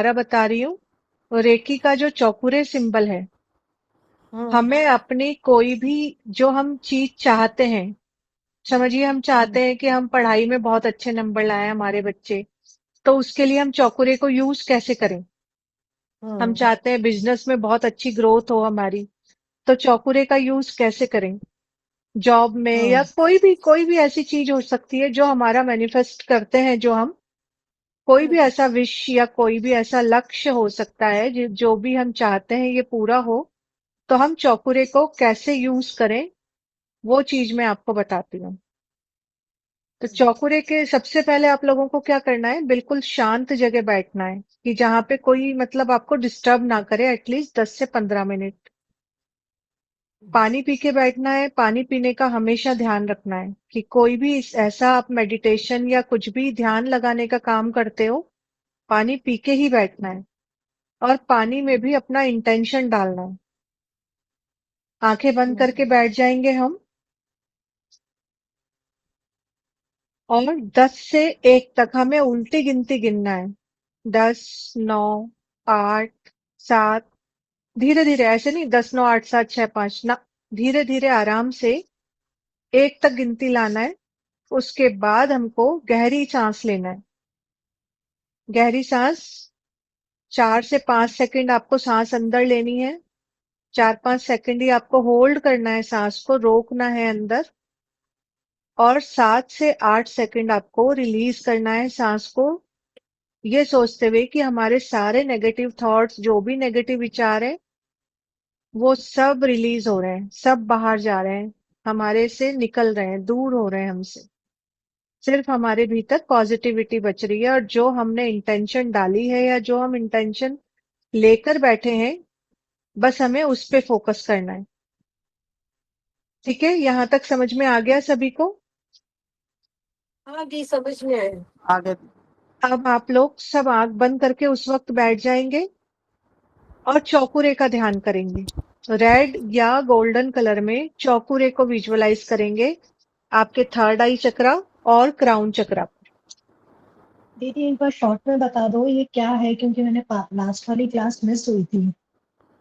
बता रही हूँ। रेकी का जो चौकुरे सिंबल है, हम्म। हमें अपनी कोई भी जो हम चीज चाहते हैं, समझिए हम चाहते हैं कि हम पढ़ाई में बहुत अच्छे नंबर लाएं हमारे बच्चे, तो उसके लिए हम चौकुरे को यूज कैसे करें। हम हम्म। चाहते हैं बिजनेस में बहुत अच्छी ग्रोथ हो हमारी, तो चौकुरे का यूज कैसे करें। जॉब में या हम्म। कोई भी ऐसी चीज हो सकती है जो हमारा मैनिफेस्ट करते हैं, जो हम कोई भी हम्म। ऐसा विश या कोई भी ऐसा लक्ष्य हो सकता है जो भी हम चाहते हैं ये पूरा हो, तो हम चौकुरे को कैसे यूज करें, वो चीज मैं आपको बताती हूँ। तो चौकुरे के सबसे पहले आप लोगों को क्या करना है, बिल्कुल शांत जगह बैठना है कि जहां पे कोई मतलब आपको डिस्टर्ब ना करे, एटलीस्ट 10 से 15 मिनट। पानी पी के बैठना है। पानी पीने का हमेशा ध्यान रखना है कि कोई भी ऐसा आप मेडिटेशन या कुछ भी ध्यान लगाने का काम करते हो, पानी पी के ही बैठना है। और पानी में भी अपना इंटेंशन डालना है। आंखें बंद करके बैठ जाएंगे हम, और 10 से 1 तक हमें उल्टी गिनती गिनना है। 10, 9, 8, 7। धीरे धीरे, ऐसे नहीं 10, 9, 8, 7, 6, 5 ना। धीरे धीरे आराम से 1 तक गिनती लाना है। उसके बाद हमको गहरी सांस लेना है। गहरी सांस 4 से 5 सेकंड आपको सांस अंदर लेनी है। 4-5 सेकंड ही आपको होल्ड करना है, सांस को रोकना है अंदर। और 7 से 8 सेकंड आपको रिलीज करना है सांस को, ये सोचते हुए कि हमारे सारे नेगेटिव थॉट्स, जो भी नेगेटिव विचार है, वो सब रिलीज हो रहे हैं, सब बाहर जा रहे हैं, हमारे से निकल रहे हैं, दूर हो रहे हैं हमसे। सिर्फ हमारे भीतर पॉजिटिविटी बच रही है, और जो हमने इंटेंशन डाली है या जो हम इंटेंशन लेकर बैठे हैं, बस हमें उस पे फोकस करना है। ठीक है, यहां तक समझ में आ गया सभी को। हाँ जी, समझ में आया। आगे। अब आप लोग सब आंख बंद करके उस वक्त बैठ जाएंगे और चौकुरे का ध्यान करेंगे। रेड या गोल्डन कलर में चौकुरे को विजुअलाइज करेंगे आपके थर्ड आई चक्रा और क्राउन चक्रा। दीदी एक बार शॉर्ट में बता दो ये क्या है, क्योंकि मैंने लास्ट वाली क्लास मिस हुई थी।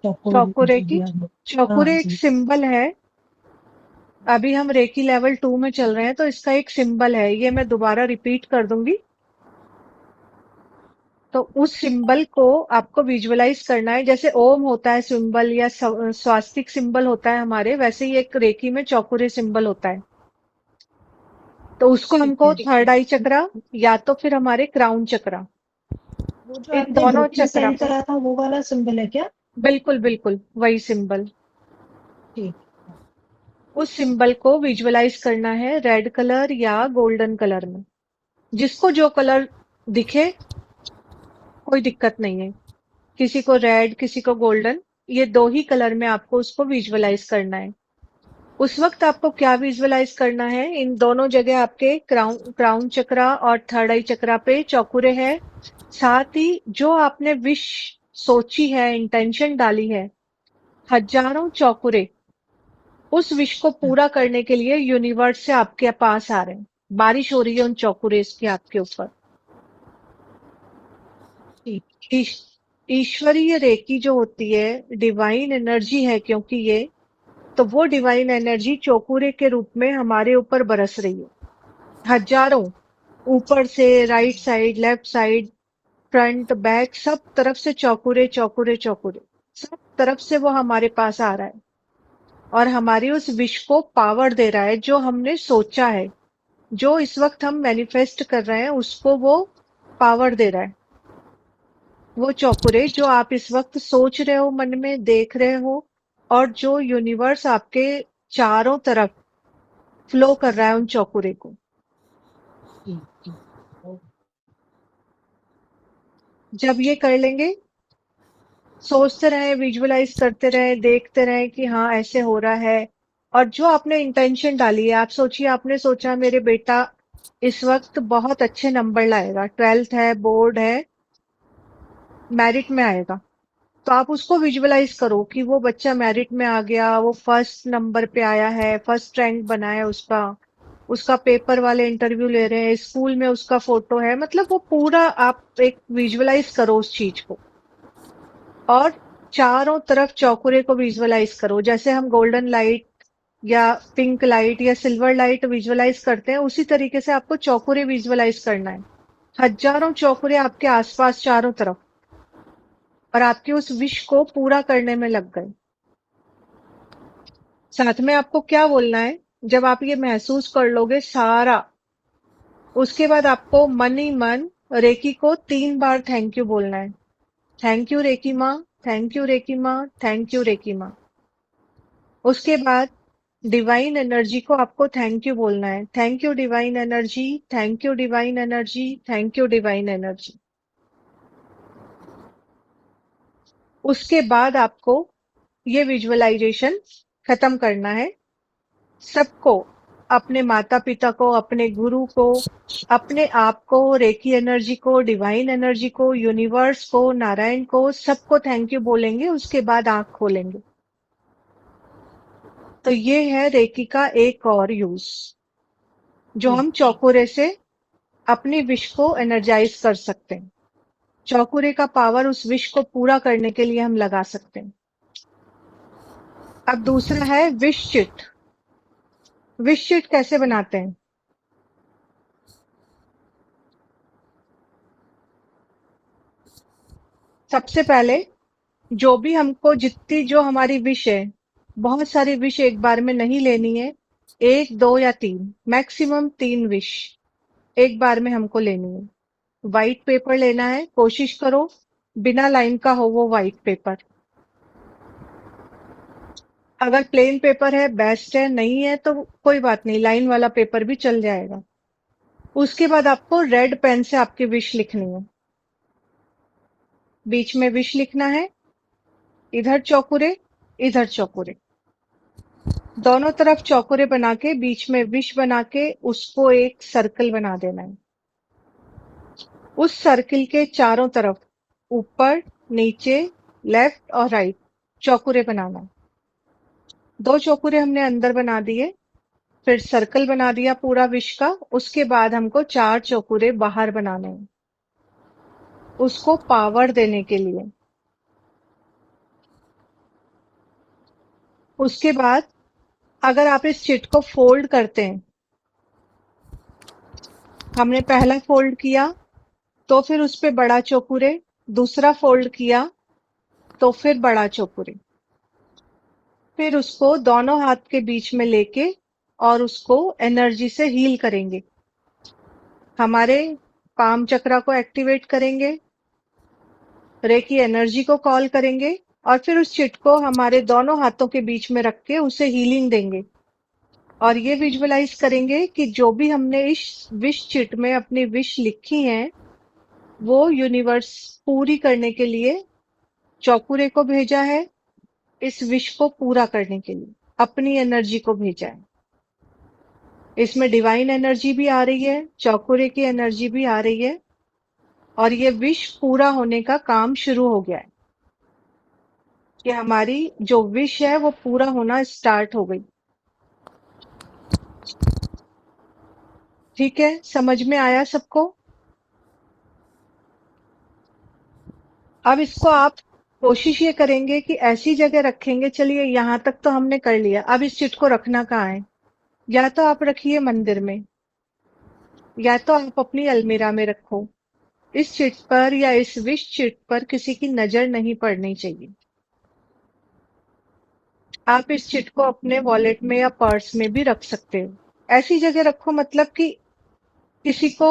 चौकोर चौकुरे जो की, दिया वो। हाँ चौकुरे एक जी। सिंबल है। अभी हम रेकी लेवल 2 में चल रहे हैं, तो इसका एक सिंबल है, ये मैं दोबारा रिपीट कर दूंगी। तो उस सिंबल को आपको विजुअलाइज करना है, जैसे ओम होता है सिंबल या स्वास्तिक सिंबल होता है हमारे, वैसे ही एक रेकी में चौकुरे सिंबल होता है। तो उसको ठीक हमको है। थर्ड आई चक्रा या तो फिर हमारे क्राउन चक्रा, वो जो इन आपने दोनों ग्रुप में चक्रा सेंड पे। करा था वो वाला सिंबल है क्या? बिल्कुल बिल्कुल वही सिंबल। ठीक। उस सिंबल को विजुअलाइज करना है रेड कलर या गोल्डन कलर में। जिसको जो कलर दिखे, कोई दिक्कत नहीं है। किसी को रेड, किसी को गोल्डन, ये दो ही कलर में आपको उसको विजुअलाइज करना है। उस वक्त आपको क्या विजुअलाइज करना है, इन दोनों जगह आपके क्राउन क्राउन चक्रा और थर्ड आई चक्रा पे चौकुरे हैं। साथ ही जो आपने विश सोची है, इंटेंशन डाली है, हजारों चौकुरे उस विश को पूरा करने के लिए यूनिवर्स से आपके पास आ रहे हैं। बारिश हो रही है उन चौकुरेस की आपके ऊपर। ठीक। ईश- ईश्वरीय रेकी जो होती है, डिवाइन एनर्जी है, क्योंकि ये, तो वो डिवाइन एनर्जी चौकुरे के रूप में हमारे ऊपर बरस रही है। हजारों, ऊपर से, right side, left side, front back, सब तरफ से चौकुरे चौकुरे चौकुरे, सब तरफ से वो हमारे पास आ रहा है। और हमारी उस विश को पावर दे रहा है, जो हमने सोचा है, जो इस वक्त हम मैनिफेस्ट कर रहे हैं, उसको वो पावर दे रहा है। वो चौकुरे जो आप इस वक्त सोच रहे हो, मन में देख रहे हो, और जो यूनिवर्स आपके चारों तरफ फ्लो कर रहा है उन चौकुरे को। ठीक। ठीक। ओ, जब ये कर लेंगे, सोचते रहे, विजुअलाइज करते रहे, देखते रहे कि हाँ ऐसे हो रहा है। और जो आपने इंटेंशन डाली है, आप सोचिए, आपने सोचा मेरे बेटा इस वक्त बहुत अच्छे नंबर लाएगा, 12th है, बोर्ड है, मेरिट में आएगा। तो आप उसको विजुअलाइज करो कि वो बच्चा मेरिट में आ गया, वो फर्स्ट नंबर पे आया है, फर्स्ट रैंक बना है उसका। उसका पेपर वाले इंटरव्यू ले रहे हैं, स्कूल में उसका फोटो है, मतलब वो पूरा आप एक विजुअलाइज करो उस चीज को। और चारों तरफ चौकुरे को विजुअलाइज करो, जैसे हम गोल्डन लाइट या पिंक लाइट या सिल्वर लाइट विजुअलाइज करते हैं, उसी तरीके से आपको चौकुरे विजुअलाइज करना है। हजारों चौकुरे आपके आसपास चारों तरफ, और आपके उस विश को पूरा करने में लग गए। साथ में आपको क्या बोलना है, जब आप ये महसूस कर लोगे सारा, उसके बाद आपको मन ही मन रेकी को 3 बार थैंक यू बोलना है। थैंक यू रेकी माँ, थैंक यू रेकी माँ, थैंक यू रेकी माँ। उसके बाद डिवाइन एनर्जी को आपको थैंक यू बोलना है। Thank you divine energy, thank you divine energy, thank you divine energy. उसके बाद आपको ये विजुअलाइजेशन खत्म करना है। सबको, अपने माता पिता को, अपने गुरु को, अपने आप को, रेकी एनर्जी को, डिवाइन एनर्जी को, यूनिवर्स को, नारायण को, सबको थैंक यू बोलेंगे। उसके बाद आंख खोलेंगे। तो ये है रेकी का एक और यूज, जो हम चौकुरे से अपनी विश को एनर्जाइज कर सकते हैं। चौकुरे का पावर उस विश को पूरा करने के लिए हम लगा सकते हैं। अब दूसरा है विश चिट। विश चिट कैसे बनाते हैं? सबसे पहले जो भी हमको, जितनी जो हमारी विश है, बहुत सारी विश एक बार में नहीं लेनी है। 1, 2 या 3, मैक्सिमम 3 विश एक बार में हमको लेनी है। व्हाइट पेपर लेना है, कोशिश करो बिना लाइन का हो वो व्हाइट पेपर। अगर प्लेन पेपर है बेस्ट है, नहीं है तो कोई बात नहीं, लाइन वाला पेपर भी चल जाएगा। उसके बाद आपको रेड पेन से आपकी विश लिखनी है। बीच में विश लिखना है, इधर चौकुरे, इधर चौकुरे, दोनों तरफ चौकुरे बना के बीच में विश बना के उसको एक सर्कल बना देना है। उस सर्कल के चारों तरफ ऊपर, नीचे, लेफ्ट और राइट चौकुरे बनाना है। 2 चौकुरे हमने अंदर बना दिए, फिर सर्कल बना दिया पूरा विश का। उसके बाद हमको 4 चौकुरे बाहर बनाने हैं, उसको पावर देने के लिए। उसके बाद अगर आप इस चिट को फोल्ड करते हैं, हमने पहला फोल्ड किया तो फिर उस पे बड़ा चौकुरे, दूसरा फोल्ड किया तो फिर बड़ा चौकुरे, फिर उसको दोनों हाथ के बीच में लेके और उसको एनर्जी से हील करेंगे। हमारे पाम चक्रा को एक्टिवेट करेंगे, रेकी एनर्जी को कॉल करेंगे, और फिर उस चिट को हमारे दोनों हाथों के बीच में रख के उसे हीलिंग देंगे। और ये विजुअलाइज करेंगे कि जो भी हमने इस विश चिट में अपनी विश लिखी है, वो यूनिवर्स पूरी करने के लिए चौकुरे को भेजा है। इस विश को पूरा करने के लिए अपनी एनर्जी को भेजा है। इसमें डिवाइन एनर्जी भी आ रही है, चौकुरे की एनर्जी भी आ रही है, और ये विश पूरा होने का काम शुरू हो गया है कि हमारी जो विश है वो पूरा होना स्टार्ट हो गई। ठीक है, समझ में आया सबको? अब इसको आप कोशिश ये करेंगे कि ऐसी जगह रखेंगे। चलिए यहां तक तो हमने कर लिया, अब इस चिट को रखना कहाँ है? या तो आप रखिए मंदिर में, या तो आप अपनी अलमीरा में रखो। इस चिट पर या इस विश चिट पर किसी की नजर नहीं पड़नी चाहिए। आप इस चिट को अपने वॉलेट में या पर्स में भी रख सकते हो। ऐसी जगह रखो मतलब कि किसी को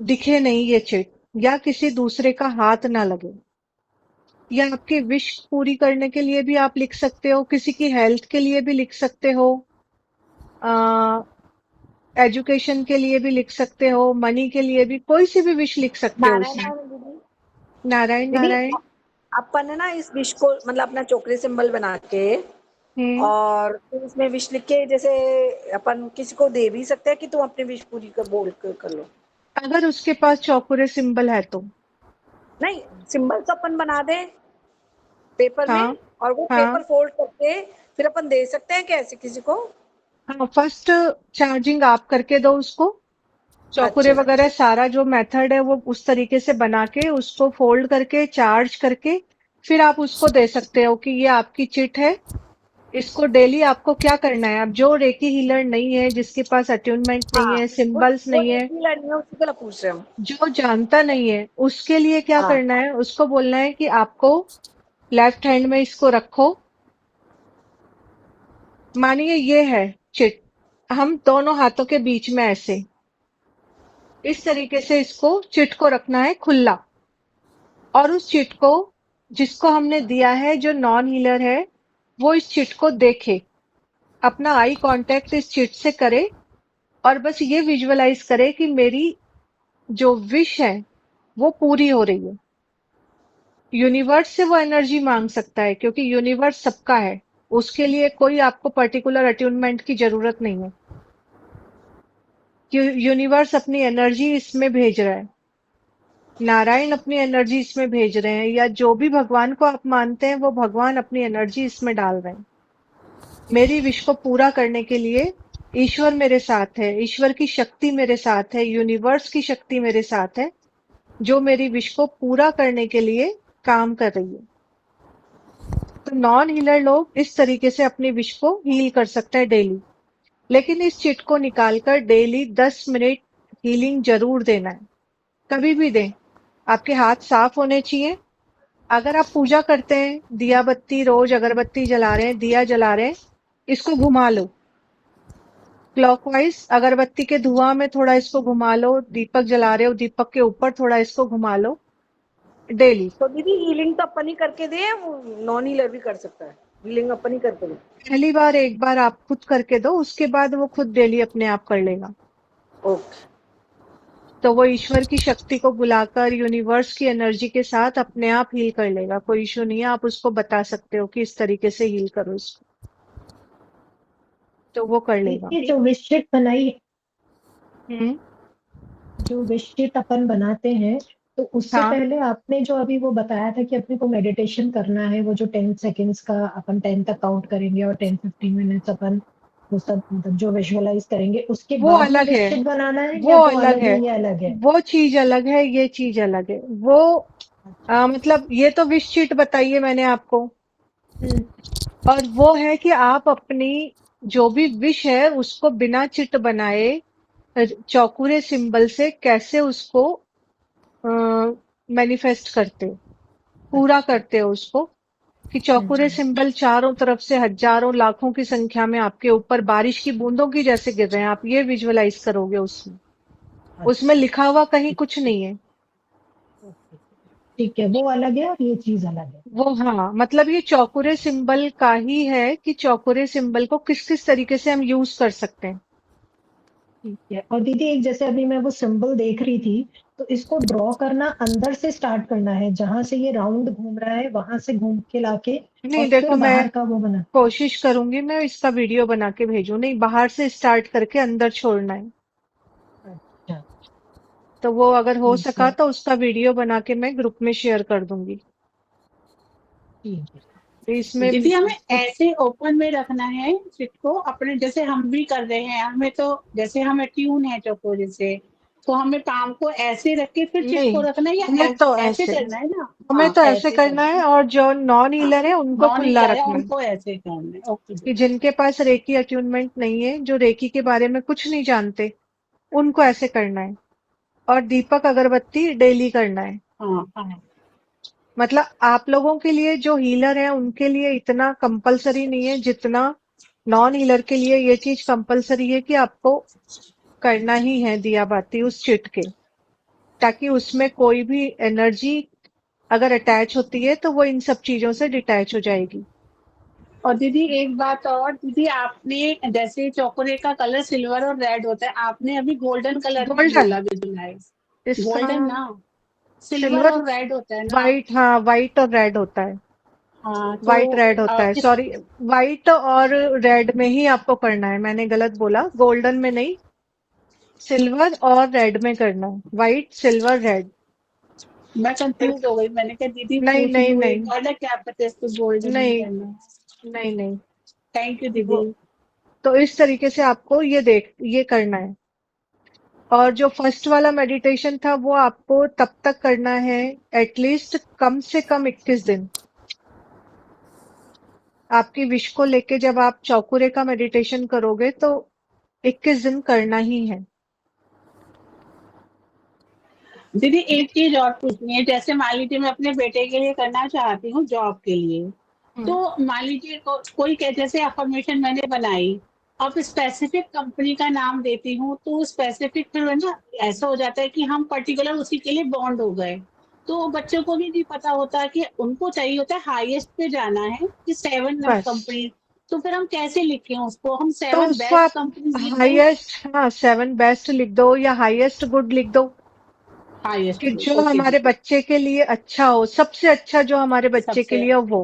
दिखे नहीं ये चिट, या किसी दूसरे का हाथ ना लगे। या आपकी विश पूरी करने के लिए भी आप लिख सकते हो, किसी की हेल्थ के लिए भी लिख सकते हो, एजुकेशन के लिए भी लिख सकते हो, मनी के लिए भी, कोई सी भी विश लिख सकते हो नारायण उसमें। नारायण दीदी। नारायण दीदी नारायण। अपन है ना इस विश को मतलब अपना चोकरी सिंबल बना के हम्म। और फिर उसमें विश लिख के जैसे अपन किसी को दे भी सकते हैं कि तुम अपनी विश पूरी कर बोल कर लो। अगर उसके पास चौकुरे सिंबल है तो। नहीं, सिंबल तो अपन बना दें पेपर हाँ। में और वो हाँ। पेपर फोल्ड करके फिर अपन दे सकते हैं क्या ऐसे किसी को? हाँ, फर्स्ट चार्जिंग आप करके दो उसको। चौकुरे अच्छा वगैरह सारा जो मेथड है वो उस तरीके से बना के उसको फोल्ड करके चार्ज करके फिर आप उसको दे सकते हो कि ये आपकी चिट है। इसको डेली आपको क्या करना है, अब जो रेकी हीलर नहीं है, जिसके पास अट्यूनमेंट नहीं हाँ, है, वो सिंबल्स वो नहीं है, रेकी लड़नी है, उसी को पूछ रहे हम। जो जानता नहीं है, उसके लिए क्या हाँ करना है, उसको बोलना है कि आपको लेफ्ट हैंड में इसको रखो। मानिए ये है चिट, हम दोनों हाथों के बीच में ऐसे इस तरीके से इसको चिट को रखना है खुला। और उस चिट को जिसको हमने दिया है, जो नॉन हीलर है, वो इस चिट को देखे, अपना आई कांटेक्ट इस चिट से करे और बस ये विजुअलाइज करे कि मेरी जो विश है वो पूरी हो रही है। यूनिवर्स से वो एनर्जी मांग सकता है क्योंकि यूनिवर्स सबका है। उसके लिए कोई आपको पर्टिकुलर अट्यूनमेंट की जरूरत नहीं है। यूनिवर्स अपनी एनर्जी इसमें भेज रहा है, नारायण अपनी एनर्जी इसमें भेज रहे हैं, या जो भी भगवान को आप मानते हैं वो भगवान अपनी एनर्जी इसमें डाल रहे हैं। मेरी विश को पूरा करने के लिए ईश्वर मेरे साथ है, ईश्वर की शक्ति मेरे साथ है, यूनिवर्स की शक्ति मेरे साथ है, जो मेरी विश को पूरा करने के लिए काम कर रही है। तो नॉन हीलर लोग इस तरीके से अपनी विश को हील कर सकते हैं डेली। लेकिन इस चिट को निकालकर डेली 10 मिनट हीलिंग जरूर देना है, कभी भी दें। आपके हाथ साफ होने चाहिए। अगर आप पूजा करते हैं, दिया बत्ती रोज अगरबत्ती जला रहे हैं, दिया जला रहे हैं, इसको घुमा लो क्लॉकवाइज। अगरबत्ती के धुआं में थोड़ा इसको घुमा लो, दीपक जला रहे हो दीपक के ऊपर थोड़ा इसको घुमा लो डेली। तो दीदी हीलिंग तो अपन ही करके दे, वो नॉन हीलर भी कर सकता है, हीलिंग अपन ही करके दे। पहली बार एक बार आप खुद करके दो, उसके बाद वो खुद डेली अपने आप कर लेगा। ओके। तो वो ईश्वर की शक्ति को बुलाकर यूनिवर्स की एनर्जी के साथ अपने आप हील कर लेगा, कोई इशू नहीं है। आप उसको बता सकते हो कि इस तरीके से हील करो इसको, तो वो कर लेगा। देखिए जो विशेष बनाई, हम्म। जो विशेष अपन बनाते हैं, तो उससे हाँ, पहले आपने जो अभी वो बताया था कि अपने को मेडिटेशन करना है, वो जो 10 सेकेंड्स का अपन 10 तक काउंट करेंगे और 10-15 मिनट्स अपन वो सब मतलब जो विजुअलाइज करेंगे, उसके वो बाद में अलग है, विशेष बनाना है वो या वो अलग अलग है, है, ये अलग है? वो चीज अलग है, ये चीज अलग है। वो मतलब ये तो विश शीट बताइए मैंने आपको, हम्म, और वो है कि आप अपनी जो भी विश है उसको बिना चिट बनाए चौकुरे सिंबल से कैसे उसको मैनिफेस्ट करते हो, पूरा अच्छा। करते हो उसको। कि चौकुरे हम्म, सिंबल चारों तरफ से हजारों लाखों की संख्या में आपके ऊपर बारिश की बूंदों की जैसे गिर रहे हैं, आप ये विजुअलाइज करोगे उसमें। उसमें अच्छा। लिखा हुआ कहीं कुछ नहीं है। ओके, ठीक है, वो अलग है और ये चीज अलग है। वो हाँ, मतलब ये चौकुरे सिंबल का ही है कि चौकुरे सिंबल को किस किस तरीके से हम यूज कर सकते हैं। ठीक है। और दीदी एक जैसे अभी मैं वो सिंबल देख रही थी, तो इसको ड्रॉ करना अंदर से स्टार्ट करना है, जहां से ये राउंड घूम रहा है वहां से घूम के लाके और नहीं फिर देखो, मैं बाहर का वो बना। कोशिश करूंगी मैं इसका वीडियो बना के भेजूं। नहीं, बाहर से स्टार्ट करके अंदर छोड़ना है। अच्छा। तो वो अगर हो ठीक सका है। तो उसका वीडियो बना के मैं ग्रुप में शेयर कर दूंगी। ठीक है। तो इसमें दीदी हमें कुछ ऐसे ओपन में रखना है चिट को अपने, जैसे हम भी कर रहे हैं, हमें तो जैसे हमें ट्यून है चकोरे से, तो हमें काम को ऐसे रख के फिर चिट को नहीं, रखना है या हमें तो ऐसे ऐसे करना है ना? हमें हाँ तो ऐसे ऐसे करना करना है, है। और जो नॉन हीलर है उनको नॉन खुला हीलर है रखना है। उनको ऐसे करना है। ओके कि दीदी। जिनके पास रेकी अट्यूनमेंट नहीं है, जो रेकी के बारे में कुछ नहीं जानते, उनको ऐसे करना है। और दीपक अगरबत्ती डेली करना है। हाँ हाँ। मतलब आप लोगों के लिए जो हीलर है उनके लिए इतना कंपलसरी नहीं है जितना नॉन हीलर के लिए ये चीज कंपलसरी है कि आपको करना ही है दिया बाती उस चिट के, ताकि उसमें कोई भी एनर्जी अगर अटैच होती है तो वो इन सब चीजों से डिटैच हो जाएगी। और दीदी एक बात और, दीदी आपने जैसे चौकोरे का कलर सिल्वर और रेड होता है, आपने अभी गोल्डन कलर भी गोल्डन, बोला विजुलाइज। इसका गोल्डन ना, सिल्वर सिल्वर, और रेड होता है ना? वाइट, हाँ वाइट और रेड होता है। हाँ तो व्हाइट रेड होता है, इस सॉरी। व्हाइट और रेड में ही आपको करना है, मैंने गलत बोला, गोल्डन में नहीं, सिल्वर और रेड में करना है, व्हाइट सिल्वर रेड। मैं कंफ्यूज हो गई, मैंने कहा दीदी नहीं पूछ नहीं लूँ एक नहीं बार ना, क्या पता इसको गोल्डन में नहीं करना। नहीं नहीं, थैंक यू वो दीदी। तो इस तरीके से आपको ये करना है। और जो फर्स्ट वाला मेडिटेशन था वो आपको तब तक करना है, एटलीस्ट कम से कम 21 दिन। आपकी विश को लेके जब आप चौकुरे का मेडिटेशन करोगे तो 21 दिन करना ही है। दीदी एक चीज और पूछनी है, जैसे मान लीजिए मैं अपने बेटे के लिए करना चाहती हूँ जॉब के लिए, हम्म, तो मान लीजिए कोई जैसे अफर्मेशन मैंने बनाई, अब स्पेसिफिक कंपनी का नाम देती हूँ तो स्पेसिफिक फिर है ना, ऐसा हो जाता है कि हम पर्टिकुलर उसी के लिए बॉन्ड हो गए, तो बच्चों को भी नहीं पता होता कि उनको चाहिए होता है हाईएस्ट पे जाना है कि 7 बस कंपनी, तो फिर हम कैसे लिखें उसको, हम तो 7 उसको बेस्ट आप कंपनीज लिख दें। हाईएस्ट, हाँ 7 बेस्ट लिख दो या हाईएस्ट गुड लिख दो, हाईएस्ट, कि जो ओके हमारे दीदी। बच्चे के लिए अच्छा हो, सबसे अच्छा जो हमारे बच्चे के सबसे लिए हो वो।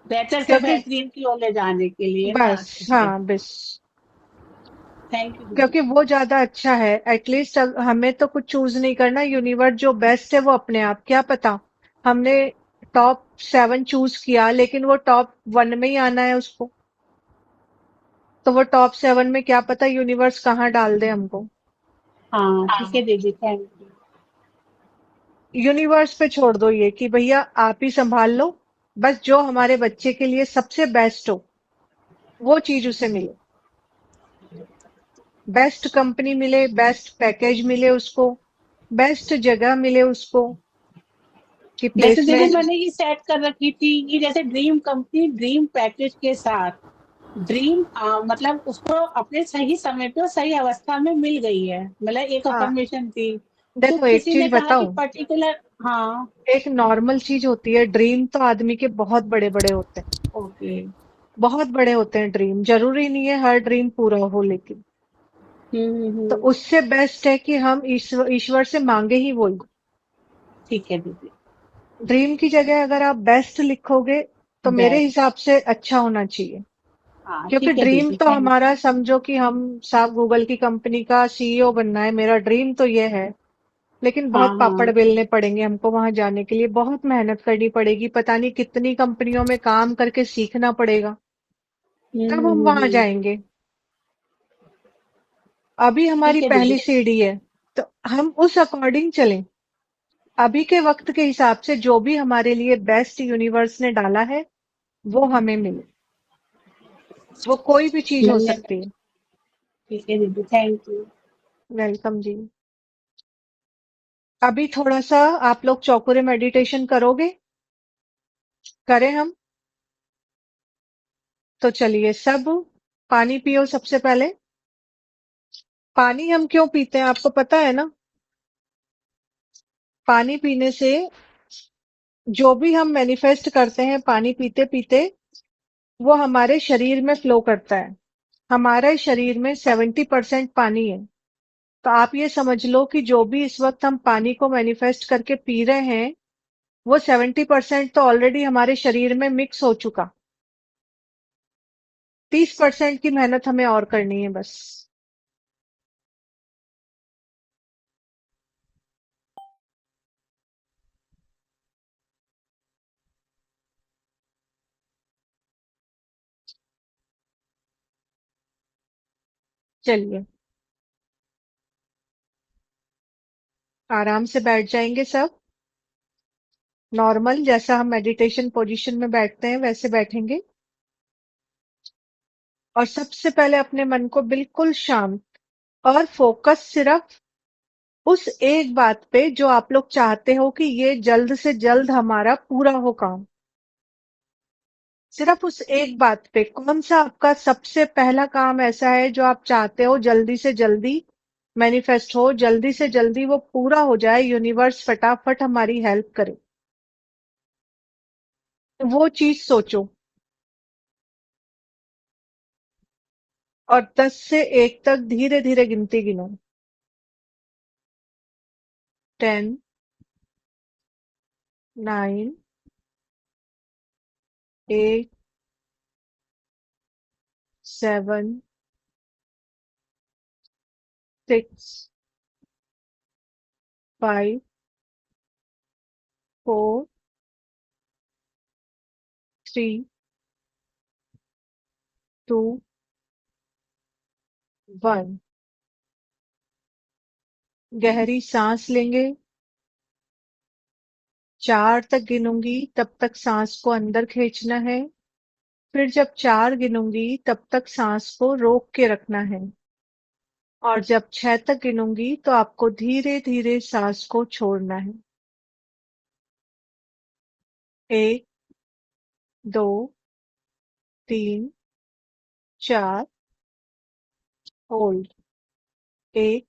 बेहतर से क्योंकि बेहतरीन की ओर ले जाने के लिए ना, बस, ठीक है। हाँ बस, थैंक यू दीदी। क्योंकि वो ज्यादा अच्छा है। एटलीस्ट हमें तो कुछ चूज नहीं करना, यूनिवर्स जो बेस्ट है वो अपने आप, क्या पता हमने टॉप 7 चूज किया लेकिन वो टॉप 1 में ही आना है उसको, तो वो टॉप 7 में क्या पता यूनिवर्स कहाँ डाल दे हमको। हाँ ठीक है दीदी, थैंक यू। यूनिवर्स पे छोड़ दो ये कि भैया आप ही संभाल लो, बस जो हमारे बच्चे के लिए सबसे बेस्ट हो वो चीज उसे मिले, बेस्ट कंपनी मिले, बेस्ट पैकेज मिले उसको, बेस्ट जगह मिले उसको, कि वैसे दीदी प्लेसमेंट। मैंने ये सेट कर रखी थी कि जैसे ड्रीम कंपनी ड्रीम पैकेज के साथ ड्रीम मतलब उसको अपने सही समय पे और सही अवस्था में मिल गई है, मतलब एक हाँ, अफर्मेशन थी। तो देखो एक किसी चीज ने कहा कि बताऊं, पर्टिकुलर, हाँ। एक नॉर्मल चीज होती है, ड्रीम तो आदमी के बहुत बड़े बड़े होते हैं, ओके। बहुत बड़े होते हैं ड्रीम, जरूरी नहीं है हर ड्रीम पूरा हो, लेकिन तो हम्म। उससे बेस्ट है कि हम ईश्वर से मांगे ही वही। ठीक है दीदी। ड्रीम की जगह अगर आप बेस्ट लिखोगे तो मेरे बेस्ट। हिसाब से अच्छा होना चाहिए। हाँ क्योंकि ठीक है ड्रीम दीदी, तो थैंक हमारा, समझो कि हम साहब गूगल की कंपनी का सीईओ बनना है, मेरा ड्रीम तो ये है, लेकिन हाँ बहुत हाँ। पापड़ बेलने पड़ेंगे हमको वहां जाने के लिए, बहुत मेहनत करनी पड़ेगी, पता नहीं कितनी कंपनियों में काम करके सीखना पड़ेगा, तब हम वहां हम्म। जाएंगे। अभी हमारी ठीक है दीदी। पहली सीढ़ी है, तो हम उस अकॉर्डिंग चलें। अभी के वक्त के हिसाब से जो भी हमारे लिए बेस्ट यूनिवर्स ने डाला है वो हमें मिले, वो कोई भी चीज हो धन्यवाद। सकती है। ठीक है दीदी, थैंक यू। वेलकम जी। अभी थोड़ा सा आप लोग चौकुरे मेडिटेशन करोगे, करें हम? तो चलिए सब पानी पियो सबसे पहले। पानी हम क्यों पीते हैं आपको पता है ना? पानी पीने से जो भी हम मैनिफेस्ट करते हैं पानी पीते पीते, वो हमारे शरीर में फ्लो करता है। हमारे शरीर में 70% पानी है। तो आप ये समझ लो कि जो भी इस वक्त हम पानी को मैनिफेस्ट करके पी रहे हैं, वो 70% तो ऑलरेडी हमारे शरीर में मिक्स हो चुका। 30% की मेहनत हमें और करनी है बस। चलिए आराम से बैठ जाएंगे सब, नॉर्मल जैसा हम मेडिटेशन पोजीशन में बैठते हैं वैसे बैठेंगे। और सबसे पहले अपने मन को बिल्कुल शांत और फोकस सिर्फ उस एक बात पे जो आप लोग चाहते हो कि ये जल्द से जल्द हमारा पूरा हो काम। सिर्फ उस एक बात पे, कौन सा आपका सबसे पहला काम ऐसा है जो आप चाहते हो जल्दी से जल्दी मैनिफेस्ट हो, जल्दी से जल्दी वो पूरा हो जाए, यूनिवर्स फटाफट हमारी हेल्प करे, वो चीज सोचो। और 10 से 1 तक धीरे धीरे गिनती गिनो। 10, 9, 8, 7, 6, 5, 4, 3, 2, 1। गहरी सांस लेंगे। 4 तक गिनूंगी तब तक सांस को अंदर खींचना है। फिर जब 4 गिनूंगी तब तक सांस को रोक के रखना है और जब 6 तक गिनूंगी तो आपको धीरे धीरे सांस को छोड़ना है। 1, 2, 3, 4। होल्ड। 1,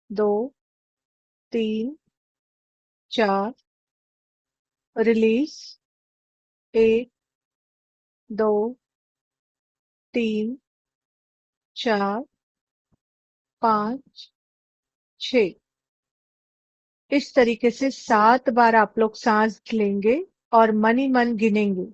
2, 3, 4। रिलीज। 1, 2, 3, 4, 5, 6। इस तरीके से 7 बार आप लोग सांस लेंगे और मन ही मन गिनेंगे।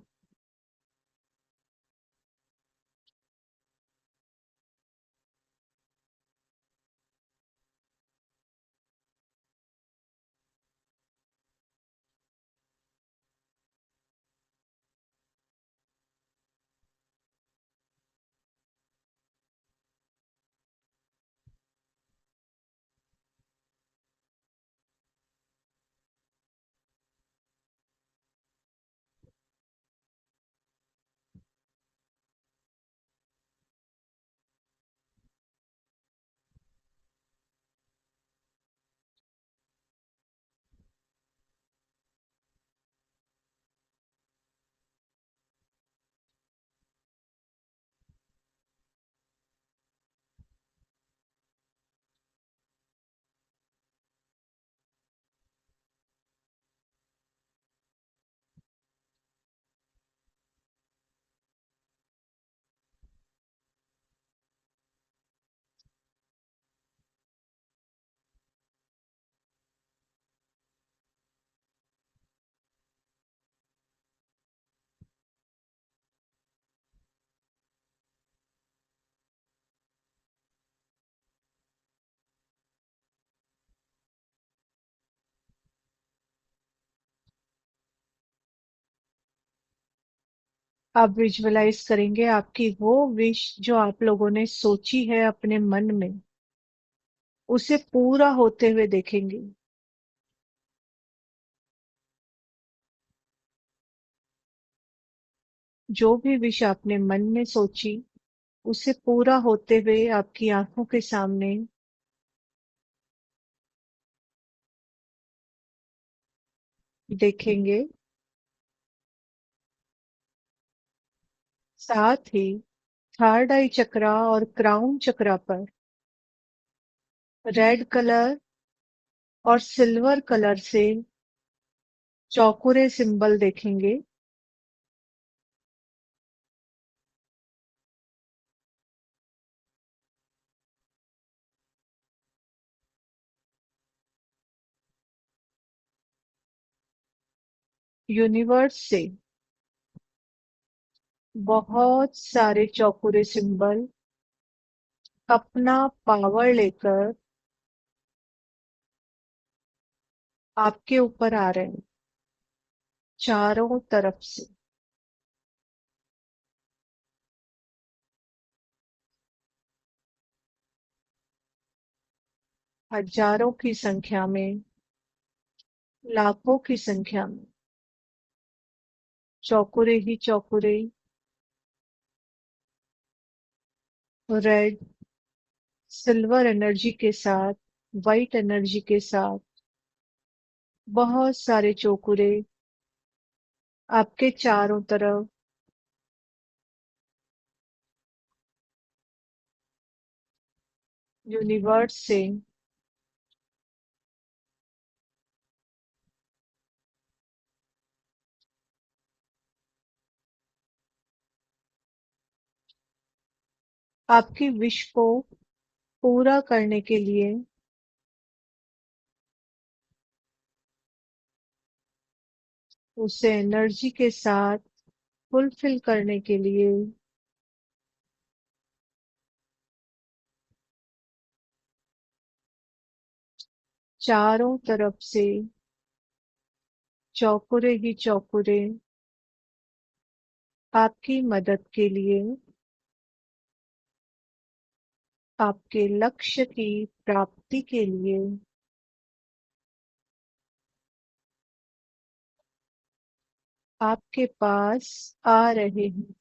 अब विजुअलाइज करेंगे आपकी वो विश जो आप लोगों ने सोची है अपने मन में, उसे पूरा होते हुए देखेंगे। जो भी विश आपने मन में सोची, उसे पूरा होते हुए आपकी आंखों के सामने देखेंगे। साथ ही थर्ड आई चक्रा और क्राउन चक्रा पर रेड कलर और सिल्वर कलर से चौकोरे सिंबल देखेंगे। यूनिवर्स से बहुत सारे चौकोरे सिंबल अपना पावर लेकर आपके ऊपर आ रहे हैं, चारों तरफ से। हजारों की संख्या में, लाखों की संख्या में चौकोरे ही चौकोरे रेड सिल्वर एनर्जी के साथ, वाइट एनर्जी के साथ बहुत सारे चौकुरे आपके चारों तरफ यूनिवर्स से आपकी विश को पूरा करने के लिए, उसे एनर्जी के साथ फुलफिल करने के लिए चारों तरफ से चौकुरे ही चौकुरे आपकी मदद के लिए आपके लक्ष्य की प्राप्ति के लिए आपके पास आ रहे हैं।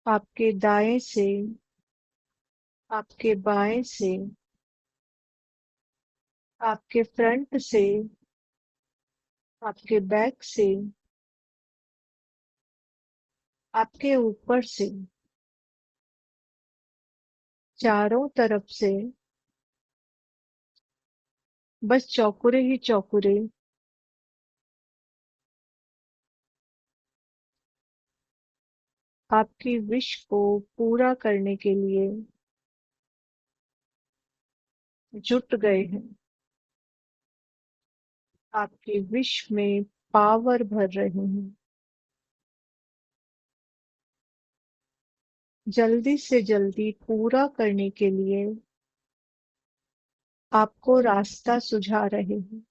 आपके दाएं से, आपके बाएं से, आपके फ्रंट से, आपके बैक से, आपके ऊपर से, चारों तरफ से बस चौकुरे ही चौकुरे आपकी विश को पूरा करने के लिए जुट गए हैं। आपकी विश में पावर भर रहे हैं। जल्दी से जल्दी पूरा करने के लिए आपको रास्ता सुझा रहे हैं।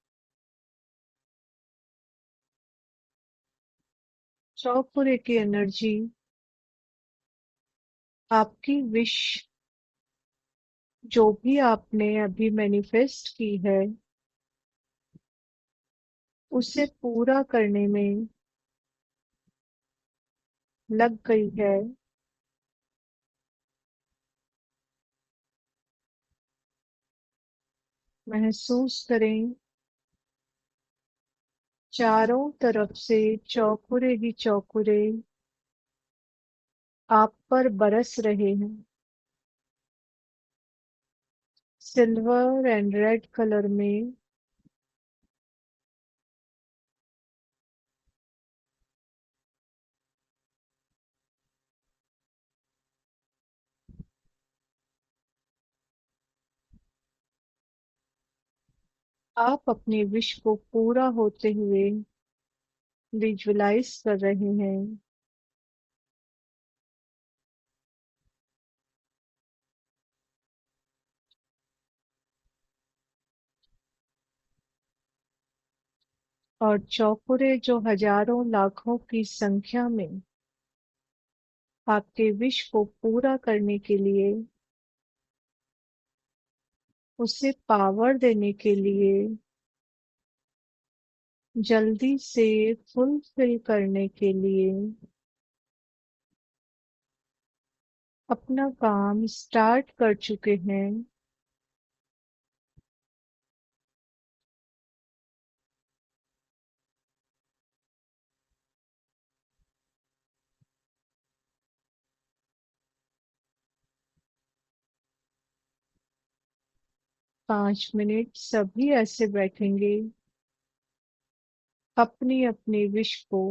चौपुरे की एनर्जी आपकी विश, जो भी आपने अभी मैनिफेस्ट की है, उसे पूरा करने में लग गई है। महसूस करें, चारों तरफ से चौकुरे ही चौकुरे आप पर बरस रहे हैं। सिल्वर एंड रेड कलर में आप अपनी विश को पूरा होते हुए विजुअलाइज कर रहे हैं। और चौकुरे जो हजारों लाखों की संख्या में आपके विश को पूरा करने के लिए, उसे पावर देने के लिए, जल्दी से फुलफिल करने के लिए अपना काम स्टार्ट कर चुके हैं। पांच मिनट सभी ऐसे बैठेंगे, अपनी अपनी विश को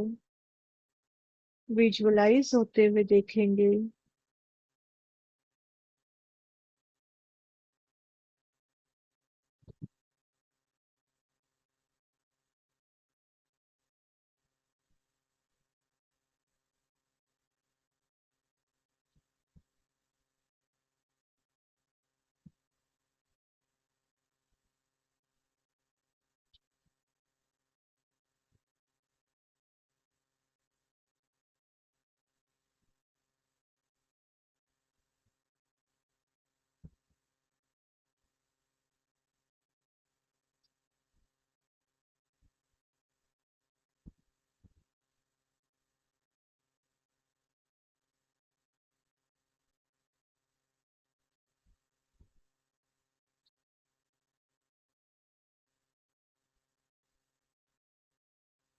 विजुअलाइज होते हुए देखेंगे।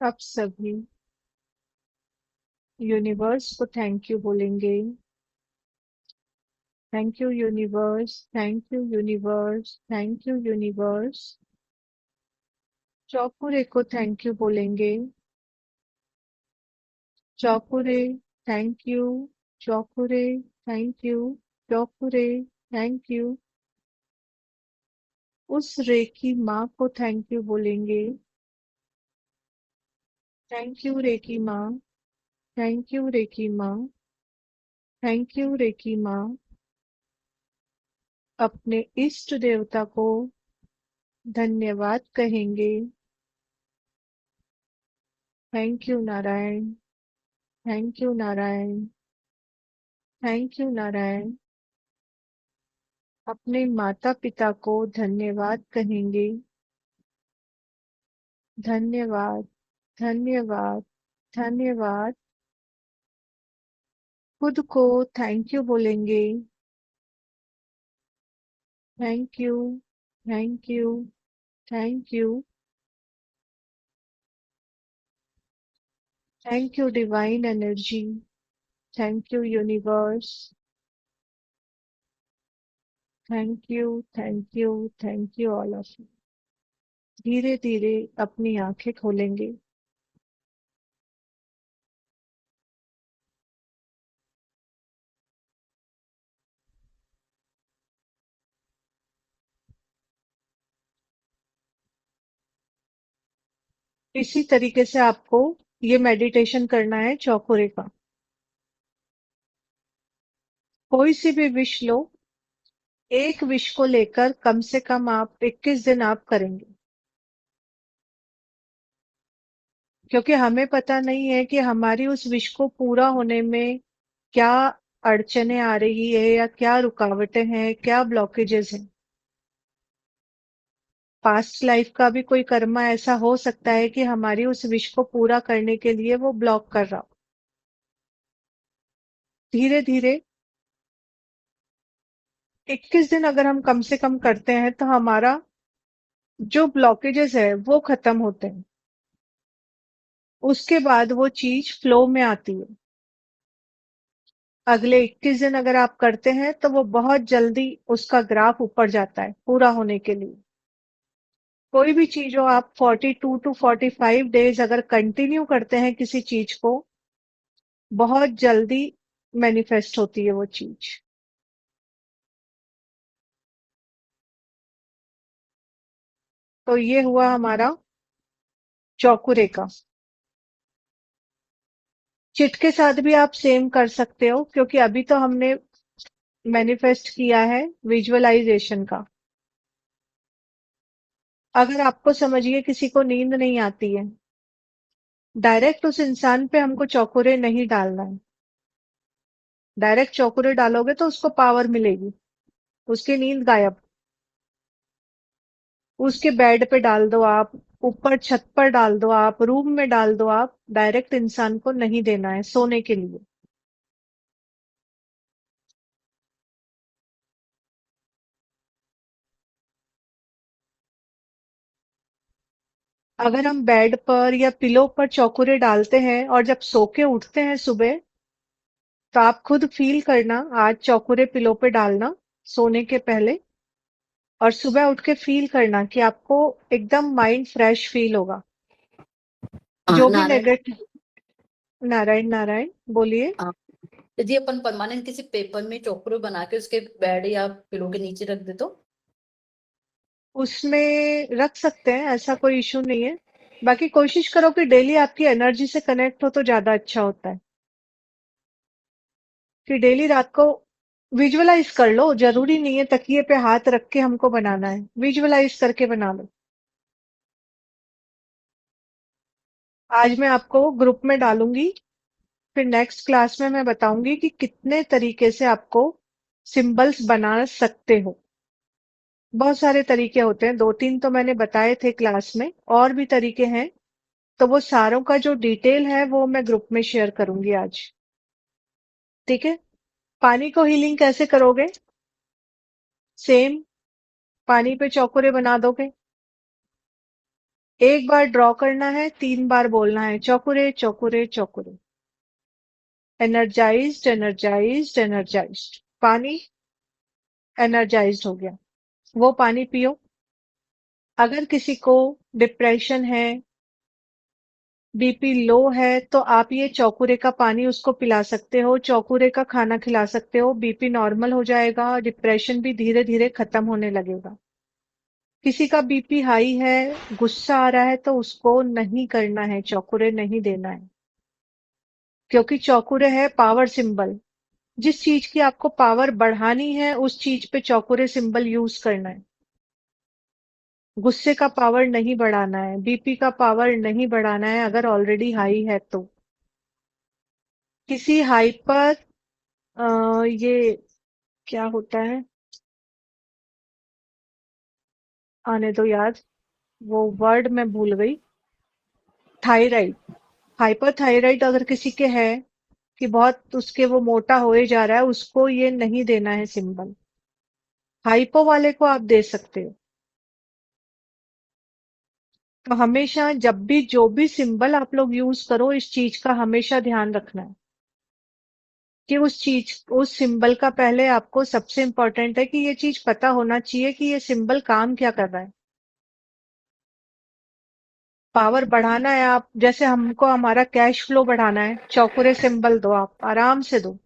अब सभी यूनिवर्स को थैंक यू बोलेंगे। Thank you universe, thank you universe, thank you universe. Chokurei को थैंक यू बोलेंगे। Chokurei thank you, Chokurei thank you, Chokurei thank you. उस रेकी माँ को थैंक यू बोलेंगे। थैंक यू रेकी माँ, थैंक यू रेकी माँ, thank you reiki माँ। अपने इष्ट देवता को धन्यवाद कहेंगे। Thank you Narayan, thank you Narayan, thank you Narayan. अपने माता पिता को धन्यवाद कहेंगे। धन्यवाद, धन्यवाद, धन्यवाद। खुद को थैंक यू बोलेंगे। Thank you, thank you, thank you, thank you divine energy, thank you universe, thank you, thank you, thank you all of you. धीरे धीरे अपनी आंखें खोलेंगे। इसी तरीके से आपको ये मेडिटेशन करना है चौखुरे का। कोई सी भी विश लो, एक विश को लेकर कम से कम आप 21 दिन आप करेंगे, क्योंकि हमें पता नहीं है कि हमारी उस विश को पूरा होने में क्या अड़चने आ रही है या क्या रुकावटें हैं, क्या ब्लॉकेजेस हैं। पास्ट लाइफ का भी कोई कर्मा ऐसा हो सकता है कि हमारी उस विश को पूरा करने के लिए वो ब्लॉक कर रहा हो। धीरे धीरे 21 दिन अगर हम कम से कम करते हैं तो हमारा जो ब्लॉकेजेस है वो खत्म होते हैं। उसके बाद वो चीज फ्लो में आती है। अगले 21 दिन अगर आप करते हैं तो वो बहुत जल्दी उसका ग्राफ ऊपर जाता है पूरा होने के लिए। कोई भी चीज हो, आप 42 टू 45 डेज अगर कंटिन्यू करते हैं किसी चीज को, बहुत जल्दी मैनिफेस्ट होती है वो चीज। तो ये हुआ हमारा चौकुरे का। चिट के साथ भी आप सेम कर सकते हो, क्योंकि अभी तो हमने मैनिफेस्ट किया है विजुअलाइजेशन का। अगर आपको समझिए किसी को नींद नहीं आती है, डायरेक्ट उस इंसान पे हमको चौकुरे नहीं डालना है। डायरेक्ट चौकुरे डालोगे तो उसको पावर मिलेगी, उसकी नींद गायब। उसके बेड पे डाल दो आप, ऊपर छत पर डाल दो आप, रूम में डाल दो आप, डायरेक्ट इंसान को नहीं देना है सोने के लिए। अगर हम बेड पर या पिलो पर चौकुरे डालते हैं और जब सो के उठते हैं सुबह, तो आप खुद फील करना, आज चौकुरे पिलो पे डालना सोने के पहले, और सुबह उठ के फील करना कि आपको एकदम माइंड फ्रेश फील होगा। जो भी नारायण, नेगेटिव। नारायण नारायण बोलिए। यदि अपन परमानेंट किसी पेपर में चौकरो बना के उसके बेड या पिलो के नीचे रख दे तो? उसमें रख सकते हैं, ऐसा कोई इशू नहीं है। बाकी कोशिश करो कि डेली आपकी एनर्जी से कनेक्ट हो तो ज्यादा अच्छा होता है। कि डेली रात को विजुअलाइज कर लो, जरूरी नहीं है तकिए पे हाथ रख के हमको बनाना है, विजुअलाइज करके बना लो। आज मैं आपको ग्रुप में डालूंगी, फिर नेक्स्ट क्लास में मैं बताऊंगी कि कितने तरीके से आपको सिंबल्स बना सकते हो। बहुत सारे तरीके होते हैं, 2-3 तो मैंने बताए थे क्लास में, और भी तरीके हैं। तो वो सारों का जो डिटेल है वो मैं ग्रुप में शेयर करूंगी आज। ठीक है। पानी को हीलिंग कैसे करोगे? सेम, पानी पे चौकुरे बना दोगे। एक बार ड्रॉ करना है, 3 बार बोलना है Chokurei Chokurei Chokurei. Energised energised energised. पानी एनर्जाइज्ड हो गया, वो पानी पियो। अगर किसी को डिप्रेशन है, बीपी लो है, तो आप ये चौकुरे का पानी उसको पिला सकते हो, चौकुरे का खाना खिला सकते हो, बीपी नॉर्मल हो जाएगा, डिप्रेशन भी धीरे धीरे खत्म होने लगेगा। किसी का बीपी हाई है, गुस्सा आ रहा है, तो उसको नहीं करना है, चौकुरे नहीं देना है, क्योंकि चौकुरे है पावर सिंबल। जिस चीज की आपको पावर बढ़ानी है उस चीज पे चौकुरे सिंबल यूज करना है। गुस्से का पावर नहीं बढ़ाना है, बीपी का पावर नहीं बढ़ाना है अगर ऑलरेडी हाई है तो। किसी हाइपर ये क्या होता है, आने दो याद, वो वर्ड मैं भूल गई। थायराइड, हाइपर थायराइड अगर किसी के है कि बहुत उसके वो मोटा होए जा रहा है, उसको ये नहीं देना है सिंबल। हाइपो वाले को आप दे सकते हो। तो हमेशा जब भी जो भी सिंबल आप लोग यूज करो, इस चीज का हमेशा ध्यान रखना है कि उस सिंबल का पहले आपको सबसे इंपॉर्टेंट है कि ये चीज पता होना चाहिए कि ये सिंबल काम क्या कर रहा है। पावर बढ़ाना है, आप जैसे हमको हमारा कैश फ्लो बढ़ाना है, चौकुरे सिंबल दो, आप आराम से दो।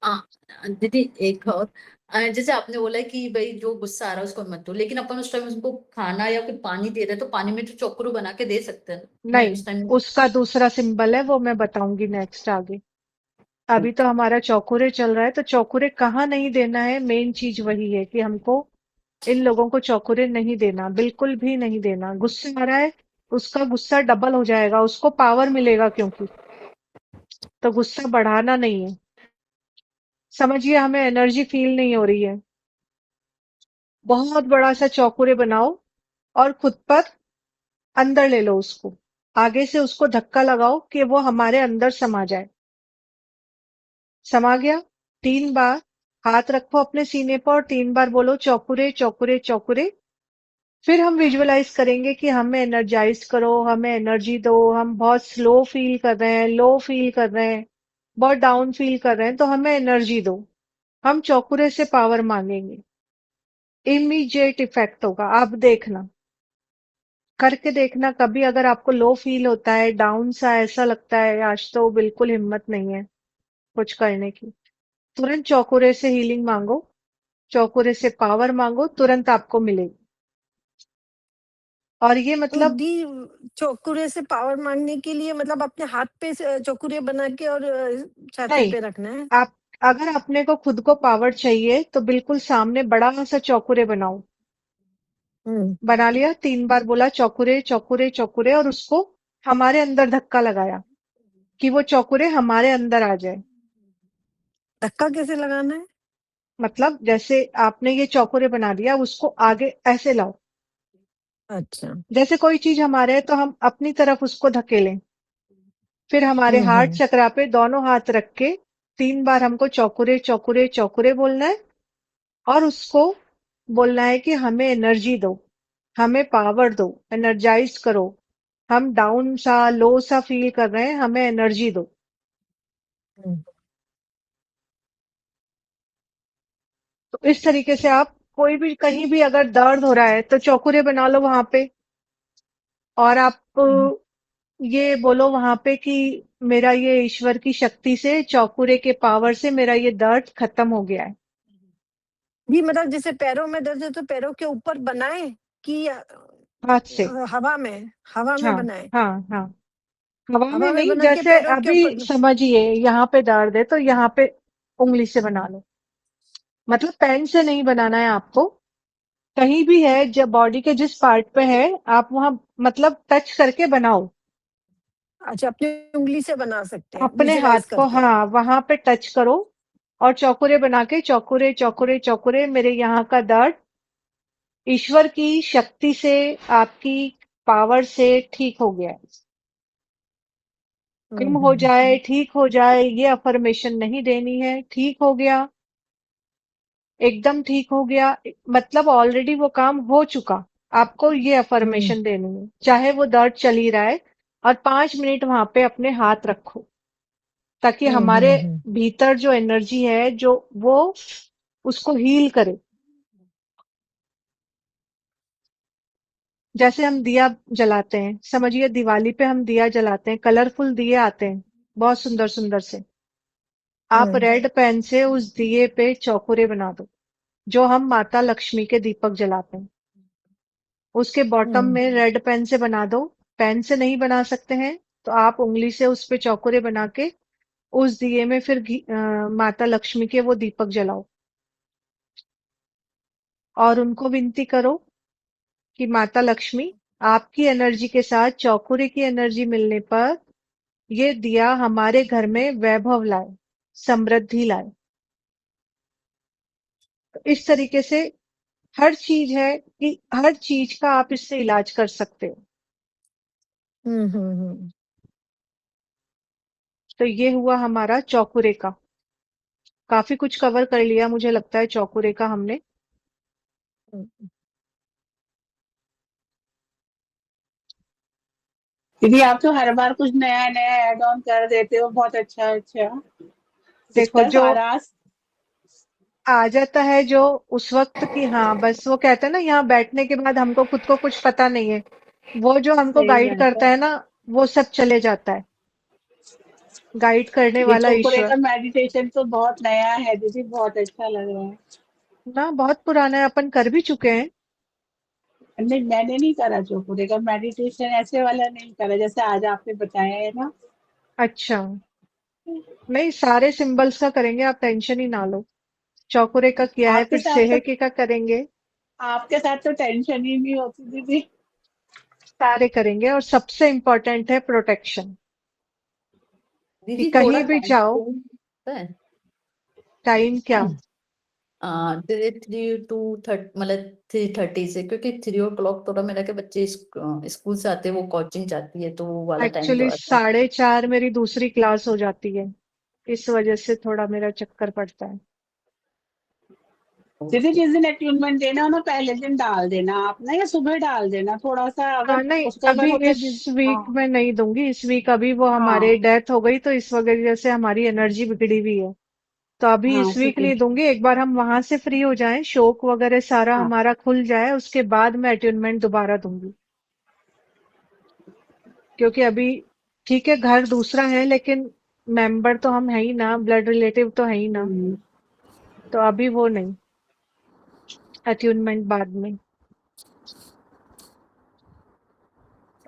हाँ दीदी, एक और जैसे आपने बोला कि भाई जो गुस्सा आ रहा है उसको मत दो, लेकिन अपन उस टाइम उसको खाना या फिर पानी दे रहे हैं तो पानी में तो चोकरू बना के दे सकते हैं ना नहीं, उस टाइम। उसका दूसरा सिंबल है, वो मैं बताऊंगी नेक्स्ट आगे। अभी तो हमारा चौकुरे चल रहा है, तो चौकुरे कहाँ नहीं देना है, मेन चीज वही है कि हमको इन लोगों को चौकुरे नहीं देना, बिल्कुल भी नहीं देना। गुस्सा आ रहा है, उसका गुस्सा डबल हो जाएगा, उसको पावर मिलेगा क्योंकि, तो गुस्सा बढ़ाना नहीं है। समझिए हमें एनर्जी फील नहीं हो रही है, बहुत बड़ा सा चौकुरे बनाओ और खुद पर अंदर ले लो उसको, आगे से उसको धक्का लगाओ कि वो हमारे अंदर समा जाए। समा गया? 3 बार हाथ रखो अपने सीने पर और 3 बार बोलो चौकुरे चौकुरे चौकुरे। फिर हम विजुअलाइज करेंगे कि हमें एनर्जाइज करो, हमें एनर्जी दो, हम बहुत स्लो फील कर रहे हैं, लो फील कर रहे हैं, बहुत डाउन फील कर रहे हैं, तो हमें एनर्जी दो। हम चौकुरे से पावर मांगेंगे, इमीडिएट इफेक्ट होगा, आप देखना, करके देखना। कभी अगर आपको लो फील होता है, डाउन सा ऐसा लगता है आज तो बिल्कुल हिम्मत नहीं है कुछ करने की, तुरंत चौकुरे से हीलिंग मांगो, चौकुरे से पावर मांगो, तुरंत आपको मिलेगी। और ये तो मतलब दी चौकुरे से पावर मांगने के लिए मतलब अपने हाथ पे चौकुरे बना के और छाती नहीं, पे रखना है? आप अगर अपने को खुद को पावर चाहिए तो बिल्कुल सामने बड़ा सा चौकुरे बनाओ। हम्म बना लिया, 3 बार बोला चौकुरे चौकुरे चौकुरे और उसको हमारे अंदर धक्का लगाया कि वो चौकुरे हमारे अंदर आ जाए। धक्का कैसे लगाना है? मतलब जैसे आपने ये चौकुरे बना दिया, उसको आगे ऐसे लाओ, अच्छा। जैसे कोई चीज हमारे है तो हम अपनी तरफ उसको धकेलें। फिर हमारे हार्ट हम्म। चक्रा पे दोनों हाथ रख के 3 बार हमको चौकुरे चौकुरे चौकुरे बोलना है और उसको बोलना है कि हमें एनर्जी दो, हमें पावर दो, एनर्जाइज करो, हम डाउन सा लो सा फील कर रहे हैं, हमें एनर्जी दो। हम्म। तो इस तरीके से आप कोई भी कहीं भी अगर दर्द हो रहा है तो चौकुरे बना लो वहां पे, और आप हम्म। ये बोलो वहां पे कि मेरा ये ईश्वर की शक्ति से, चौकुरे के पावर से मेरा ये दर्द खत्म हो गया है। जी मतलब जैसे पैरों में दर्द है तो पैरों के ऊपर बनाए कि हाथ से। हवा में हाँ, बनाए? हाँ, हाँ। हवा में हवा में नहीं, बना के जैसे पैरों के अभी ऊपर। समझिए यहाँ पे दर्द है तो यहाँ पे उंगली से बना लो। मतलब पेन से नहीं बनाना है आपको, कहीं भी है जब बॉडी के जिस पार्ट पे है आप वहां मतलब टच करके बनाओ, अच्छा, अपनी उंगली से बना सकते हैं अपने हाथ विजुलाइज को, करके? हाँ वहां पे टच करो और चौकुरे बना के चौकुरे चौकुरे चौकुरे, मेरे यहाँ का दर्द ईश्वर की शक्ति से, आपकी पावर से ठीक हो गया है, कम हो हम्म। जाए, ठीक हो जाए, ये अफर्मेशन नहीं देनी है, ठीक हो गया, एकदम ठीक हो गया, मतलब ऑलरेडी वो काम हो चुका। आपको ये हम्म। अफर्मेशन देनी है, चाहे वो दर्द चल ही रहा है, और 5 मिनट वहां पे अपने हाथ रखो ताकि हमारे हम्म। भीतर जो एनर्जी है जो वो उसको हील करे। जैसे हम दिया जलाते हैं, समझिए दिवाली पे हम दिया जलाते हैं, कलरफुल दिए आते हैं बहुत सुंदर सुंदर से, आप हम्म। रेड पेन से उस दिए पे चौकुरे बना दो, जो हम माता लक्ष्मी के दीपक जलाते हैं, उसके बॉटम हम्म। में रेड पेन से बना दो। पेन से नहीं बना सकते हैं तो आप उंगली से उस पे चौकुरे बना के उस दिए में फिर माता लक्ष्मी के वो दीपक जलाओ और उनको विनती करो कि माता लक्ष्मी आपकी एनर्जी के साथ चौकुरे की एनर्जी मिलने पर ये दिया हमारे घर में वैभव लाए, समृद्धि लाए। तो इस तरीके से हर चीज है कि हर चीज का आप इससे इलाज कर सकते हो। हम्म। तो ये हुआ हमारा चौकुरे का। काफी कुछ कवर कर लिया मुझे लगता है चौकुरे का हमने। दीदी आप तो हर बार कुछ नया नया ऐड ऑन कर देते हो, बहुत अच्छा। देखो सिस्टर जो सारा आ जाता है जो उस वक्त की, हाँ बस वो कहते हैं ना, यहाँ बैठने के बाद हमको खुद को कुछ पता नहीं है, वो जो हमको सही गाइड बात करता है। है ना, वो सब चले जाता है, गाइड करने ये वाला चोकुरे ईश्वर। का मेडिटेशन तो बहुत नया है दीदी, बहुत अच्छा लग रहा है। ना बहुत पुराना है, अपन कर भी चुके हैं। नहीं मैंने नहीं करा चोकुरे का मेडिटेशन, ऐसे वाला नहीं करा जैसे आज आपने बताया है ना। अच्छा, नहीं सारे सिंबल्स का करेंगे, आप टेंशन ही ना लो। चौकुरे का किया है, आपके फिर साथ तो सेहके का करेंगे, टेंशन ही नहीं होती दीदी। सारे करेंगे। और सबसे इम्पोर्टेंट है प्रोटेक्शन, कि दीदी थोड़ा कहीं भी जाओ। टाइम पता है टाइम क्या? 3 मतलब 3:30 से, क्योंकि 3 o'clock थोड़ा मेरा के बच्चे स्कूल से आते हैं, वो कोचिंग जाती है, तो वो वाला टाइम एक्चुअली थोड़ा सा 4:30 मेरी दूसरी क्लास हो जाती है, इस वजह से थोड़ा मेरा चक्कर पड़ता है। दीदी जिस दिन अट्यूनमेंट देना हो ना पहले दिन डाल देना आप ना, या सुबह डाल देना थोड़ा सा, अगर नहीं उसका अभी थोड़ा इस वीक हाँ में नहीं दूंगी, इस वीक अभी वो हमारे हाँ डेथ हो गई, तो इस वजह से हमारी एनर्जी बिगड़ी हुई है, तो अभी हाँ इस वीक ठीक नहीं है। दूंगी। एक बार हम वहां से फ्री हो जाएं, शोक वगैरह सारा हाँ हमारा खुल जाए, उसके बाद मैं अट्यूनमेंट दोबारा दूंगी। क्योंकि अभी ठीक है घर दूसरा है, लेकिन मेंबर तो हम है ही ना, ब्लड रिलेटिव तो है ही ना, हम्म। तो अभी वो नहीं, अट्यूनमेंट बाद में।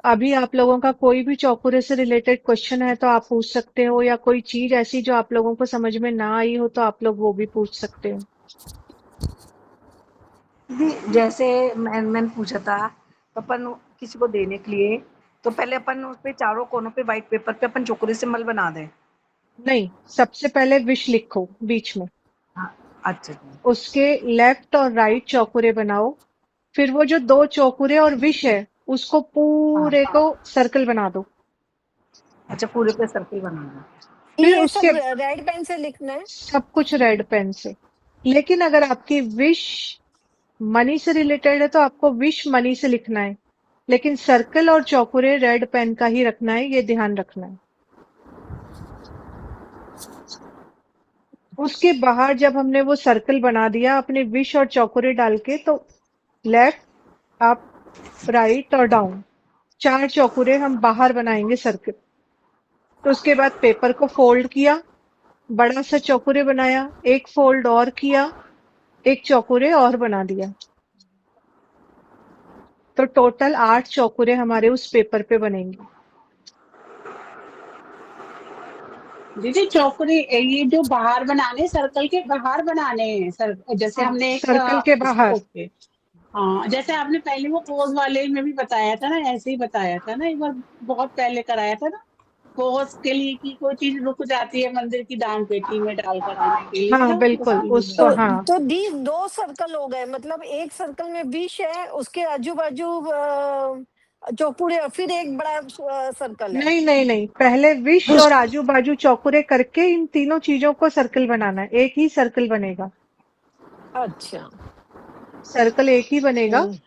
अभी आप लोगों का कोई भी चौकुरे से रिलेटेड क्वेश्चन है तो आप पूछ सकते हो, या कोई चीज ऐसी जो आप लोगों को समझ में ना आई हो तो आप लोग वो भी पूछ सकते हो। दीदी जैसे मैंने पूछा था, तो अपन किसी को देने के लिए तो पहले अपन उस पे चारों कोनों पे व्हाइट पेपर पे अपन चोकुरे सिंबल बना दें। नहीं, सबसे पहले विश लिखो बीच में, हाँ, अच्छा जी। उसके लेफ्ट और राइट चौकुरे बनाओ, फिर वो जो दो चौकुरे और विश है उसको हाँ, पूरे को सर्कल बना दो। अच्छा पूरे पे सर्किल बनाना। फिर ये उसके सब रेड पेन से लिखना है? सब कुछ रेड पेन से। लेकिन अगर आपकी विश मनी से रिलेटेड है तो आपको विश मनी से लिखना है, लेकिन सर्कल और चौकुरे रेड पेन का ही रखना है, ये ध्यान रखना है। उसके बाहर जब हमने वो सर्कल बना दिया अपने विश और चौकुरे डाल के, तो लेफ्ट, अप, राइट और डाउन, चार चौकुरे हम बाहर बनाएंगे सर्कल। तो उसके बाद पेपर को फोल्ड किया, बड़ा सा चौकुरे बनाया, एक फोल्ड और किया, एक चौकुरे और बना दिया, तो टोटल 8 चौकुरे हमारे उस पेपर पे बनेंगे। दीदी चौकरी ये जो बाहर बनाने, सर्कल के बाहर बनाने हैं सर, जैसे हाँ, हमने एक सर्कल के बाहर। ओके। हाँ जैसे आपने पहले वो पोज वाले में भी बताया था ना, ऐसे ही बताया था ना एक बार, बहुत पहले कराया था ना, पोज के लिए कि कोई चीज रुक जाती है मंदिर की दान पेटी में डाल कर आने के लिए हाँ ना, बिल्कुल, उसके लिए उसको तो हाँ। तो दी दो सर्कल हो गए, मतलब एक सर्कल में विष है, उसके आजू बाजू चौपुड़े, फिर एक बड़ा सर्कल है। नहीं नहीं नहीं, पहले विश और आजू बाजू चौकुरे करके इन तीनों चीजों को सर्कल बनाना है, एक ही सर्कल बनेगा, अच्छा। सर्कल एक ही बनेगा। हम्म,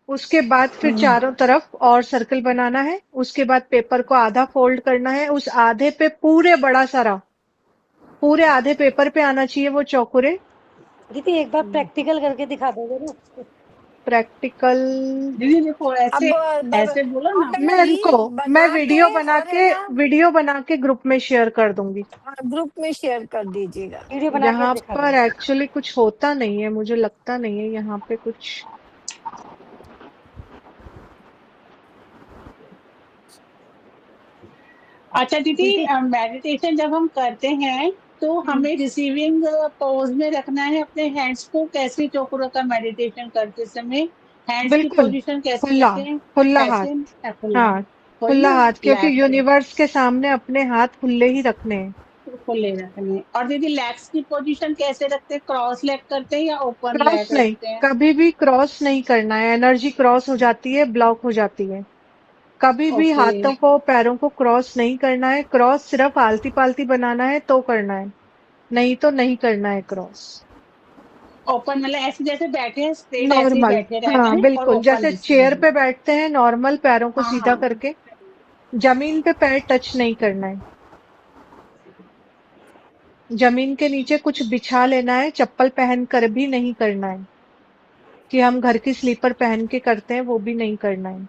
उसके बाद फिर हम्म, चारों तरफ और सर्कल बनाना है, उसके बाद पेपर को आधा फोल्ड करना है, उस आधे पे पूरे बड़ा सारा, पूरे आधे पेपर पे आना चाहिए वो चौकुरे। दीदी एक बार प्रैक्टिकल करके दिखा दोगे ना? प्रैक्टिकल? दीदी देखो अब ऐसे, ऐसे बोलो हाँ ना। करना मैं दी, रुको, मैं बना के और है ना वीडियो बना के ग्रुप में शेयर कर दूंगी। ग्रुप में शेयर कर दीजिएगा। वीडियो बना के यहाँ दिखा पर दो। एक्चुअली कुछ होता नहीं है, मुझे लगता नहीं है यहाँ पे कुछ। अच्छा दीदी दीदी मेडिटेशन जब हम करते हैं तो हमें रिसीविंग पोज में रखना है अपने हैंड्स को, कैसे चक्रों का मेडिटेशन करते समय, हैंड्स की बिल्कुल पोजीशन कैसे खुला, रखें? खुला हाथ। ऐसे या खुला? हाँ, वही खुला ना, हाथ, क्योंकि लैग यूनिवर्स के सामने अपने हाथ खुले ही रखने हैं। खुले रखने। और दीदी लेग्स की पोजीशन कैसे रखते हैं? क्रॉस लेग करते हैं या ओपन क्रॉस लेग नहीं, रखते हैं? कभी भी क्रॉस नहीं करना है, एनर्जी क्रॉस हो जाती है, ब्लॉक हो जाती है। कभी भी ओके, हाथों को पैरों को क्रॉस नहीं करना है, क्रॉस सिर्फ आलती पालती बनाना है तो करना है, नहीं तो नहीं करना है क्रॉस। ओपन मतलब ऐसे जैसे बैठे हैं स्ट्रेट ऐसे ही नॉर्मल, बैठे रहना हाँ है और बिल्कुल, ओपन जैसे लिस्ट चेयर रहना पे है। बैठते हैं नॉर्मल, पैरों को हाँ, सीधा हाँ। करके। जमीन पे पैर टच नहीं करना है। जमीन के नीचे कुछ बिछा लेना है, चप्पल पहन कर भी नहीं करना है, कि हम घर की स्लीपर पहन के करते हैं वो भी नहीं करना है।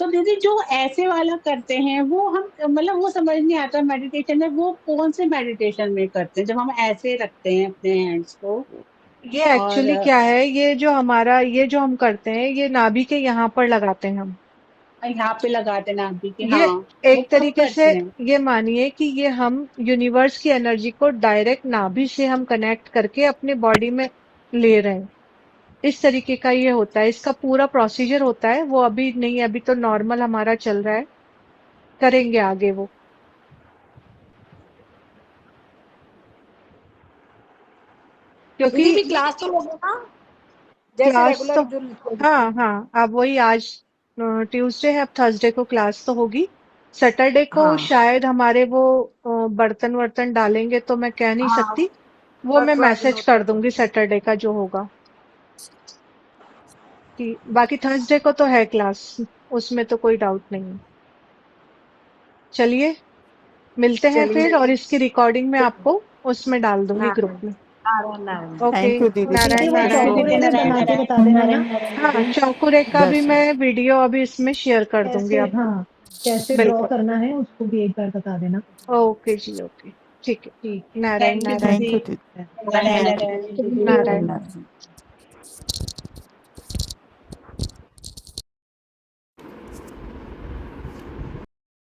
तो दीदी जो ऐसे वाला करते हैं वो हम मतलब वो समझ नहीं आता मेडिटेशन में, वो कौन से मेडिटेशन में करते हैं जब हम ऐसे रखते हैं अपने हैंड्स को? ये और एक्चुअली क्या है, ये जो हम करते हैं, ये नाभि के यहाँ पर लगाते हैं हम। यहाँ पे लगाते हैं नाभि के, ये हाँ। वो एक कब तरीके से, करते हैं? ये मानिए कि ये हम यूनिवर्स की एनर्जी को डायरेक्ट नाभि से हम कनेक्ट करके अपने बॉडी में ले रहे हैं। इस तरीके का ये होता है, इसका पूरा प्रोसीजर होता है, वो अभी नहीं, अभी तो नॉर्मल हमारा चल रहा है, करेंगे आगे वो। क्योंकि दीदी भी क्लास तो लोगे ना, जैसे क्लास तो, रेगुलर जो हाँ हाँ, अब वही आज ट्यूसडे है, अब थर्सडे को क्लास तो होगी। सैटरडे को हाँ शायद हमारे वो बर्तन वर्तन डालेंगे, तो मैं कह नहीं हाँ सकती। वो मैं थोड़ा सा मैसेज नोट कर कर दो। दूंगी सैटरडे का जो होगा। कि बाकी थर्सडे को तो है क्लास, उसमें तो कोई डाउट नहीं है। चलिए, मिलते हैं चलिए, फिर, और इसकी रिकॉर्डिंग मैं आपको उसमें डाल दूंगी ग्रुप नारायण में। Narayan Narayan. Okay, thank you दीदी। दीदी नारायण वो नारायण। चौकुरे भी नारायण बना के नारायण। बता देना ना, हाँ, चौकुरे का भी जय श्री मैं वीडियो अभी इसमें शेयर कर दूंगी कैसे, आपको। हाँ कैसे ड्रॉ बिल्कुल। करना है उसको भी एक बार बता देना। ओके जी, ओके, ठीक है। ठीक Narayan thank you Narayan thank दीदी। यू दीदी। नारायण थैंक नारायण। यू नारायण। नारायण।